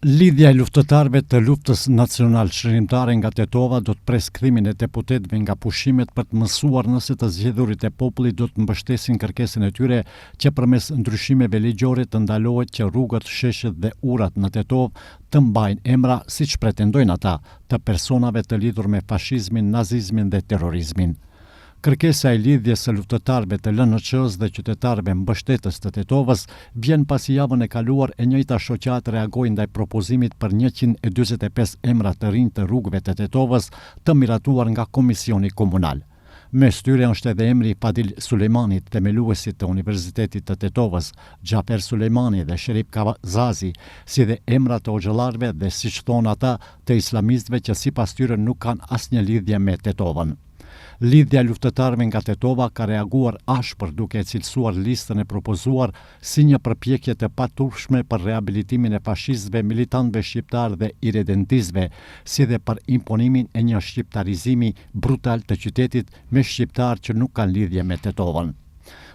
Lidhja e luftëtarëve të luftës nacional shërimtare nga Tetova do të presë kthimin e deputetëve nga pushimet për të mësuar nëse të zgjedhurit e popullit do të mbështesin kërkesën e tyre që përmes ndryshimeve ligjore të ndalohet që rrugët, sheshet dhe urat në Tetovë të mbajnë emra siç pretendojnë ata, të personave të lidhur me fashizmin, nazizmin dhe terrorizmin. Kërkesa e lidhjes së luftëtarëve të LNÇ-s dhe qytetarëve mbështetës të Tetovës vjen pasi javën e kaluar e njëjta shoqat reagoi ndaj propozimit për 145 emra të rinj të rrugëve të Tetovës të miratuar nga Komisioni Komunal. Mes tyre është edhe emri Fadil Sulejmanit, themeluesit të Universitetit të Tetovës, Xhafer Sulejmani dhe Sherif Kazazi, si dhe emra të hoxhallarëve dhe siç thonë ata, të islamistëve që sipas tyre nuk kanë asnjë lidhje me Tetovën. Lidhja e luftëtarëve nga Tetova ka reaguar ashpër duke e cilësuar listën e propozuar si një përpjekje të paturshme për rehabilitimin e fashistëve, militantëve shqiptar dhe irredentistëve, si dhe për imponimin e një shqiptarizimi brutal të qytetit me shqiptar që nuk kanë lidhje me Tetovën.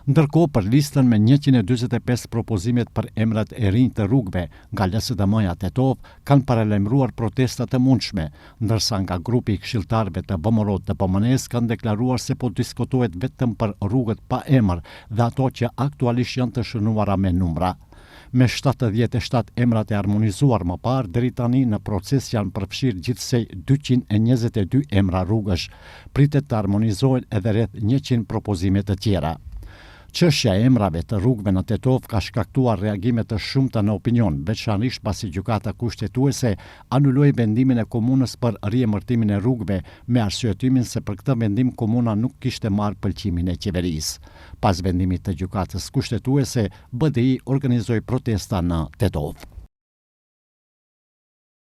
Ndërkohë, për listën me 145 propozimet për emrat e rinj të rrugëve nga LSDM-ja Tetovë kanë paralajmëruar protesta të mundshme, ndërsa nga grupi i këshilltarëve të BMRO të PMN-s kanë deklaruar se po diskutohet vetëm për rrugët pa emër dhe ato që aktualisht janë të shënuara me numra. Me 77 emrat e harmonizuar më parë, deri tani në proces janë përfshirë gjithsej 222 emra rrugësh. Pritet të harmonizohen edhe rreth 100 propozime të tjera. Çështja e emrave të rrugëve në Tetovë ka shkaktuar reagime të shumta në opinion, veçanërisht pasi gjykata kushtetuese anuloi vendimin e komunës për riemërtimin e rrugëve me arsyetimin se për këtë vendim komuna nuk kishte marrë pëlqimin e qeverisë. Pas vendimit të gjykatës kushtetuese, BDI organizoi protesta në Tetovë.